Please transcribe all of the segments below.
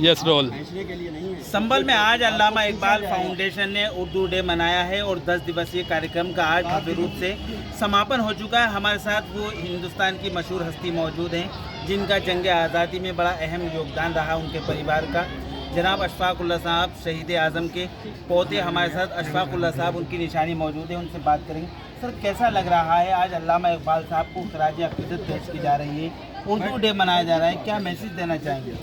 Yes role. संभल में आज अल्लामा Iqbal foundation ने उर्दू डे मनाया है और 10 दिवसीय कार्यक्रम का आज भव्य रूप से समापन हो चुका है। हमारे साथ वो हिंदुस्तान की मशहूर हस्ती मौजूद हैं जिनका जंग आज़ादी में बड़ा अहम योगदान रहा, उनके परिवार का। जनाब अशफाकुल्लाह साहब शहीद आज़म के पोते हमारे साथ अशफाकुल्लाह साहब, उनकी निशानी मौजूद है, उनसे बात करेंगे। सर, कैसा लग रहा है आज अल्लामा इकबाल साहब को खराज अक़ीदत पेश की जा रही है, उर्दू डे मनाया जा रहा है, क्या मैसेज देना चाहेंगे?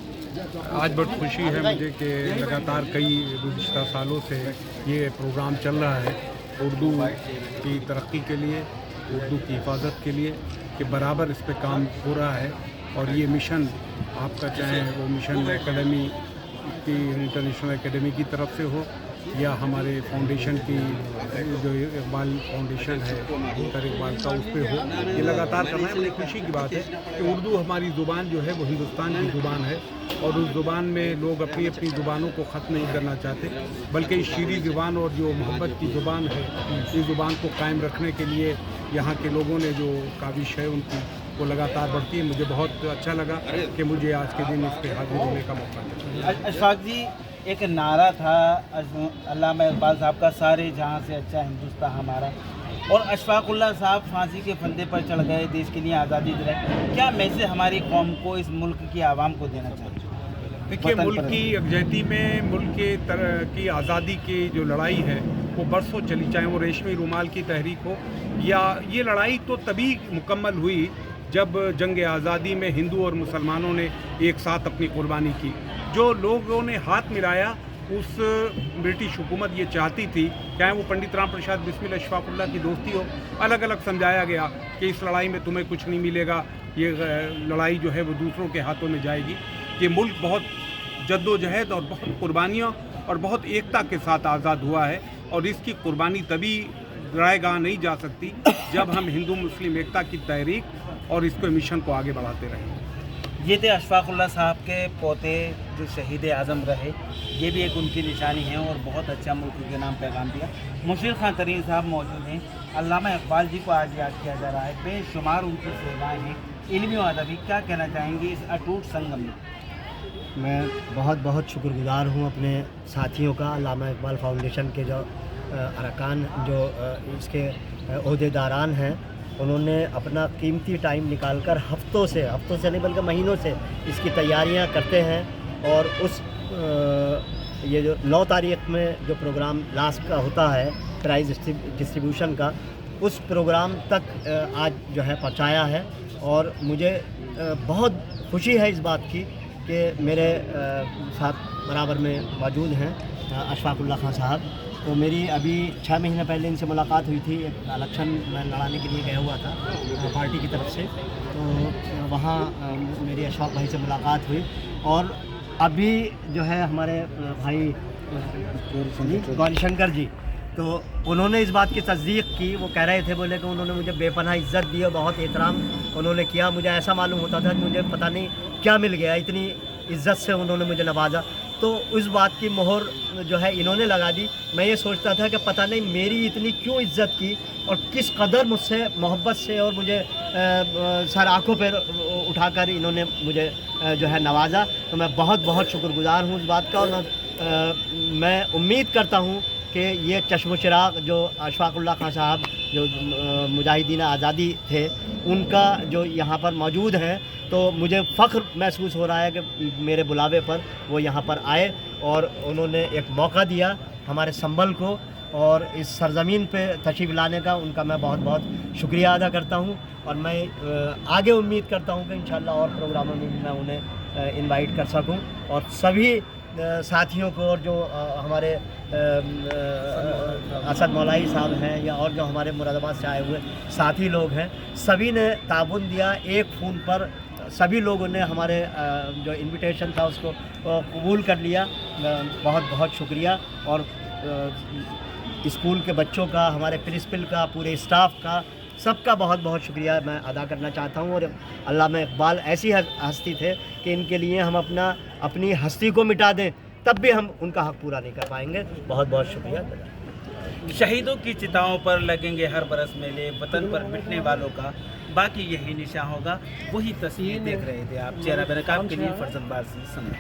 आज बहुत खुशी है मुझे कि लगातार कई गुज़िश्ता सालों से ये प्रोग्राम चल रहा है उर्दू की तरक्की के लिए, उर्दू की हिफाजत के लिए, कि बराबर इस पर काम हो रहा है। और ये मिशन आपका चाहे वो मिशन एकेडमी की, इंटरनेशनल एकेडमी की तरफ से हो या हमारे फाउंडेशन की जो इकबाल फाउंडेशन है उत्तर इकबाल का, उस पर हो, ये लगातार करना है। बड़ी खुशी की बात है कि उर्दू हमारी ज़ुबान जो है वो हिंदुस्तान की ज़ुबान है और उस ज़ुबान में लोग अपनी अपनी ज़ुबानों को ख़त्म नहीं करना चाहते, बल्कि इस शीरी ज़ुबान और जो मोहब्बत की ज़ुबान है, इस ज़ुबान को कायम रखने के लिए यहाँ के लोगों ने जो काविश है उनकी वो लगातार बढ़ती है। मुझे बहुत अच्छा लगा कि मुझे आज के दिन इस पर हाजिर होने का मौका मिला। अशफाक जी, एक नारा था अल्लामा इकबाल साहब का, सारे जहाँ से अच्छा हिंदुस्तान हमारा, और अशफाकुल्लाह साहब फांसी के फंदे पर चढ़ गए, देश के लिए आज़ादी दिलाई। क्या मैसेज हमारी कौम को, इस मुल्क की आवाम को देना चाहिए? देखिए, मुल्क की यकजहती में, मुल्क के की आज़ादी की जो लड़ाई है वो बरसों चली, चाहे वो रेशमी रुमाल की तहरीक हो, या ये लड़ाई तो तभी मुकम्मल हुई जब जंग आज़ादी में हिंदू और मुसलमानों ने एक साथ अपनी कुर्बानी की। जो लोगों ने हाथ मिलाया, उस ब्रिटिश हुकूमत ये चाहती थी, चाहे वो पंडित राम प्रसाद बिस्मिल अशफाकुल्लाह की दोस्ती हो, अलग अलग समझाया गया कि इस लड़ाई में तुम्हें कुछ नहीं मिलेगा, ये लड़ाई जो है वो दूसरों के हाथों में जाएगी। ये मुल्क बहुत जद्दोजहद और बहुत कुर्बानियों और बहुत एकता के साथ आज़ाद हुआ है, और इसकी कुर्बानी तभी रायगाह नहीं जा सकती जब हम हिंदू मुस्लिम एकता की तहरीक और इसको मिशन को आगे बढ़ाते रहें। ये थे अशफाकुल्लाह साहब के पोते जो शहीद आज़म रहे, ये भी एक उनकी निशानी है और बहुत अच्छा मुल्क के नाम पैगाम दिया। मुशीर खान तरीन साहब मौजूद हैं। अल्लामा इकबाल जी को आज याद किया जा रहा है, बेशुमार उनकी सेवाएँ हैं इल्मी और अदबी। क्या कहना चाहेंगे इस अटूट संगम में? मैं बहुत बहुत शुक्रगुज़ार हूँ अपने साथियों का, अल्लामा इकबाल फाउंडेशन के जो अरकान, जो इसके ओहदेदारान हैं, उन्होंने अपना कीमती टाइम निकालकर हफ्तों से नहीं बल्कि महीनों से इसकी तैयारियां करते हैं। और उस ये जो 9 तारीख़ में जो प्रोग्राम लास्ट का होता है प्राइज़ डिस्ट्रीब्यूशन का, उस प्रोग्राम तक आज जो है पहुंचाया है। और मुझे बहुत खुशी है इस बात की कि मेरे साथ बराबर में मौजूद हैं अशफाकुल्लाह खान साहब। तो मेरी अभी 6 महीने पहले इनसे मुलाकात हुई थी, एक इलेक्शन में लड़ाने के लिए गया हुआ था पार्टी की तरफ से, तो वहाँ मेरी अशफाक भाई से मुलाकात हुई। और अभी जो है हमारे भाई गौरीशंकर जी, तो उन्होंने इस बात की तस्दीक की। वो कह रहे थे, बोले कि उन्होंने मुझे बेपनाह इज़्ज़त दी और बहुत एहतराम उन्होंने किया। मुझे ऐसा मालूम होता था कि मुझे पता नहीं क्या मिल गया, इतनी इज़्ज़त से उन्होंने मुझे नवाजा। तो उस बात की मोहर जो है इन्होंने लगा दी। मैं ये सोचता था कि पता नहीं मेरी इतनी क्यों इज़्ज़त की और किस कदर मुझसे मोहब्बत से और मुझे सर आँखों पर उठाकर इन्होंने मुझे जो है नवाजा। तो मैं बहुत बहुत शुक्रगुज़ार हूँ उस बात का। और मैं उम्मीद करता हूँ कि ये चश्म चिराग जो अशफाकुल्लाह खान साहब जो मुजाहिदीन आज़ादी थे, उनका जो यहाँ पर मौजूद हैं, तो मुझे फ़ख्र महसूस हो रहा है कि मेरे बुलावे पर वो यहाँ पर आए और उन्होंने एक मौका दिया हमारे संभल को और इस सरज़मीन पे तशरीफ़ लाने का। उनका मैं बहुत बहुत शुक्रिया अदा करता हूँ। और मैं आगे उम्मीद करता हूँ कि इंशाअल्लाह और प्रोग्रामों में मैं उन्हें इनवाइट कर सकूँ। और सभी साथियों को, और जो हमारे असद मौलाई साहब हैं या और जो हमारे मुरादाबाद से आए हुए साथी लोग हैं, सभी ने ताबुन दिया। एक फ़ोन पर सभी लोगों ने हमारे जो इनविटेशन था उसको कबूल कर लिया। बहुत बहुत शुक्रिया। और स्कूल के बच्चों का, हमारे प्रिंसिपल का, पूरे स्टाफ का, सबका बहुत बहुत शुक्रिया मैं अदा करना चाहता हूँ। और अल्लामा इकबाल ऐसी हस्ती थे कि इनके लिए हम अपनी हस्ती को मिटा दें तब भी हम उनका हक़ पूरा नहीं कर पाएंगे। बहुत बहुत शुक्रिया। शहीदों की चिताओं पर लगेंगे हर बरस मेले, वतन पर मिटने वालों का बाकी यही निशान होगा। वही तस्वीर देख रहे थे आप, चेहरा बेनकाब के लिए फरजंद बाजी समय।